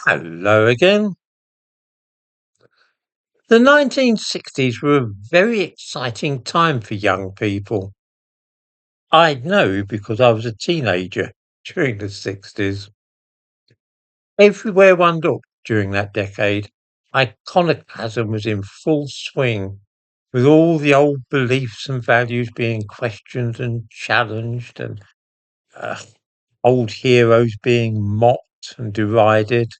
Hello again. The 1960s were a very exciting time for young people. I know because I was a teenager during the 60s. Everywhere one looked during that decade, iconoclasm was in full swing, with all the old beliefs and values being questioned and challenged, and uh, old heroes being mocked and derided.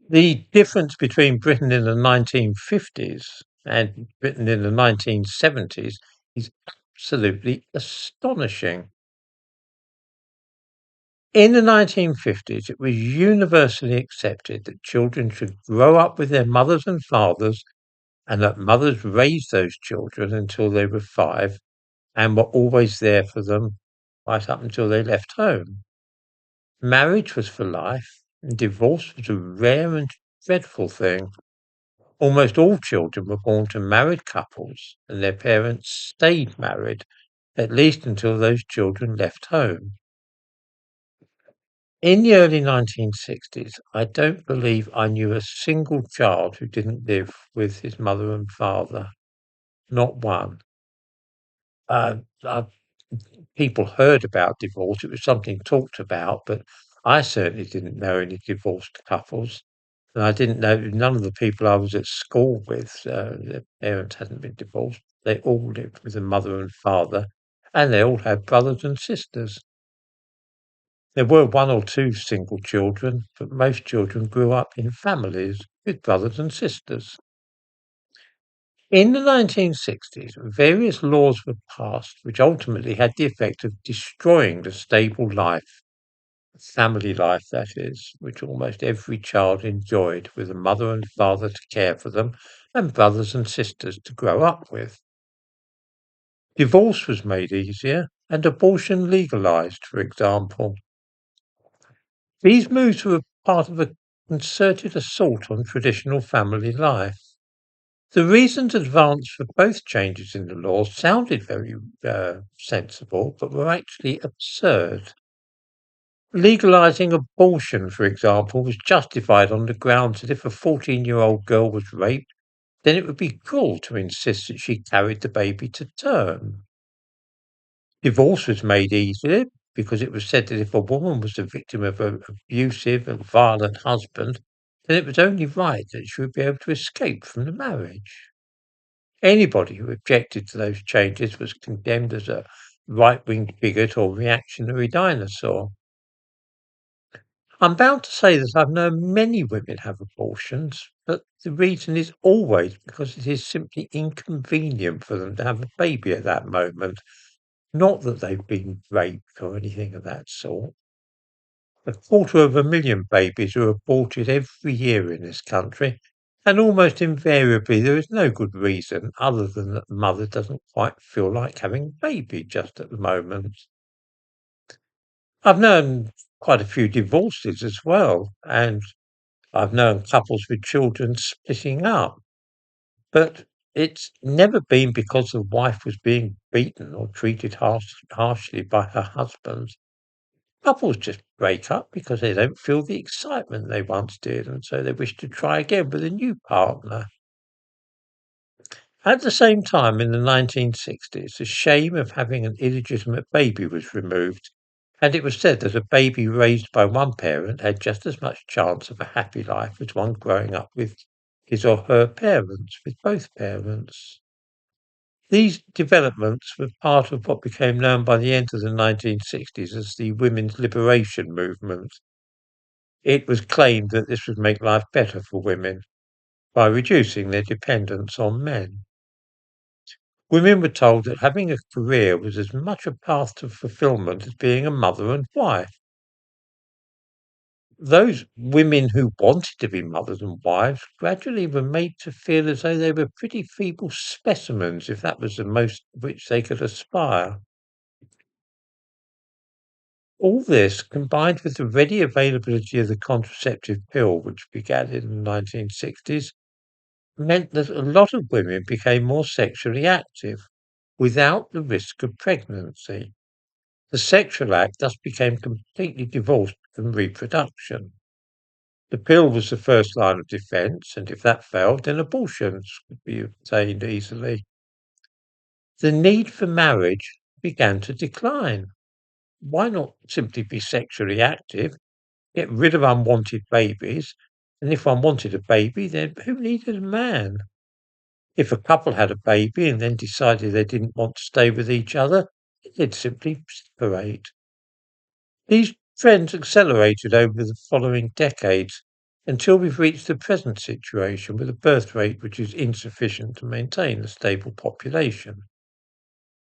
The difference between Britain in the 1950s and Britain in the 1970s is absolutely astonishing. In the 1950s, it was universally accepted that children should grow up with their mothers and fathers, and that mothers raised those children until they were 5 and were always there for them right up until they left home. Marriage was for life, and divorce was a rare and dreadful thing. Almost all children were born to married couples, and their parents stayed married, at least until those children left home. In the early 1960s, I don't believe I knew a single child who didn't live with his mother and father. Not one. Uh, uh, People heard about divorce. It was something talked about, but I certainly didn't know any divorced couples. And I didn't know none of the people I was at school with, their parents hadn't been divorced. They all lived with a mother and father, and they all had brothers and sisters. There were one or two single children, but most children grew up in families with brothers and sisters. In the 1960s, various laws were passed which ultimately had the effect of destroying the stable life, family life that is, which almost every child enjoyed, with a mother and father to care for them and brothers and sisters to grow up with. Divorce was made easier and abortion legalized, for example. These moves were part of a concerted assault on traditional family life. The reasons advanced for both changes in the law sounded very sensible, but were actually absurd. Legalizing abortion, for example, was justified on the grounds that if a 14-year-old girl was raped, then it would be cruel to insist that she carried the baby to term. Divorce was made easier because it was said that if a woman was the victim of an abusive and violent husband, then it was only right that she would be able to escape from the marriage. Anybody who objected to those changes was condemned as a right-wing bigot or reactionary dinosaur. I'm bound to say that I've known many women have abortions, but the reason is always because it is simply inconvenient for them to have a baby at that moment, not that they've been raped or anything of that sort. 250,000 babies are aborted every year in this country, and almost invariably there is no good reason other than that the mother doesn't quite feel like having a baby just at the moment. I've known quite a few divorces as well, and I've known couples with children splitting up, but it's never been because the wife was being beaten or treated harshly by her husband. Couples just break up because they don't feel the excitement they once did, and so they wish to try again with a new partner. At the same time, in the 1960s, the shame of having an illegitimate baby was removed, and it was said that a baby raised by one parent had just as much chance of a happy life as one growing up with his or her parents, with both parents. These developments were part of what became known by the end of the 1960s as the women's liberation movement. It was claimed that this would make life better for women by reducing their dependence on men. Women were told that having a career was as much a path to fulfillment as being a mother and wife. Those women who wanted to be mothers and wives gradually were made to feel as though they were pretty feeble specimens if that was the most which they could aspire. All this, combined with the ready availability of the contraceptive pill, which began in the 1960s, meant that a lot of women became more sexually active without the risk of pregnancy. The sexual act thus became completely divorced from reproduction. The pill was the first line of defense, and if that failed, then abortions could be obtained easily. The need for marriage began to decline. Why not simply be sexually active, get rid of unwanted babies, and if one wanted a baby, then who needed a man? If a couple had a baby and then decided they didn't want to stay with each other, they'd simply separate. These trends accelerated over the following decades until we've reached the present situation with a birth rate which is insufficient to maintain a stable population.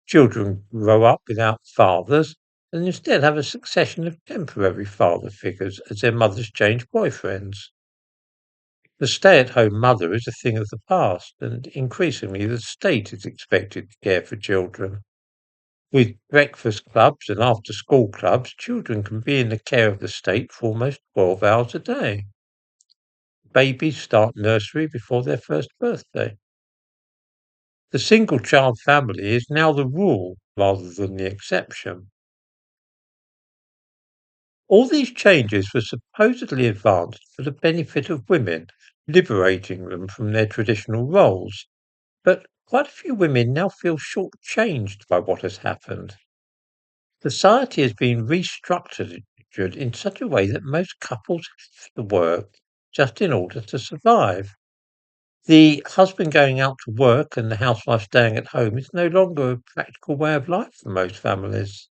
Children grow up without fathers and instead have a succession of temporary father figures as their mothers change boyfriends. The stay-at-home mother is a thing of the past, and increasingly the state is expected to care for children. With breakfast clubs and after-school clubs, children can be in the care of the state for almost 12 hours a day. Babies start nursery before their first birthday. The single-child family is now the rule rather than the exception. All these changes were supposedly advanced for the benefit of women, liberating them from their traditional roles. But quite a few women now feel shortchanged by what has happened. Society has been restructured in such a way that most couples have to work just in order to survive. The husband going out to work and the housewife staying at home is no longer a practical way of life for most families.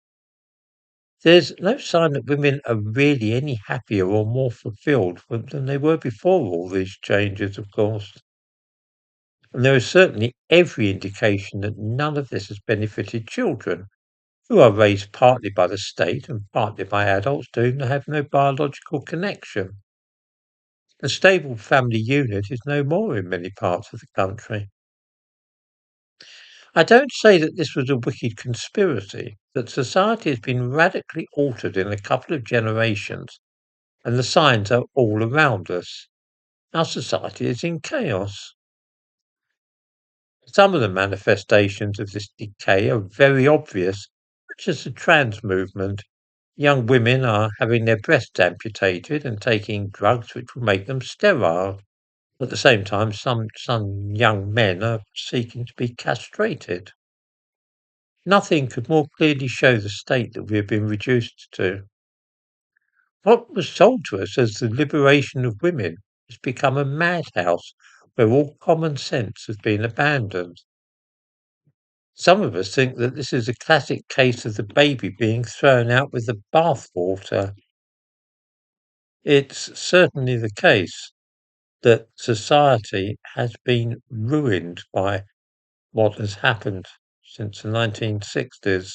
There's no sign that women are really any happier or more fulfilled than they were before all these changes, of course. And there is certainly every indication that none of this has benefited children, who are raised partly by the state and partly by adults to whom they have no biological connection. A stable family unit is no more in many parts of the country. I don't say that this was a wicked conspiracy, but society has been radically altered in a couple of generations, and the signs are all around us. Our society is in chaos. Some of the manifestations of this decay are very obvious, such as the trans movement. Young women are having their breasts amputated and taking drugs which will make them sterile. At the same time, some young men are seeking to be castrated. Nothing could more clearly show the state that we have been reduced to. What was sold to us as the liberation of women has become a madhouse where all common sense has been abandoned. Some of us think that this is a classic case of the baby being thrown out with the bathwater. It's certainly the case that society has been ruined by what has happened since the 1960s.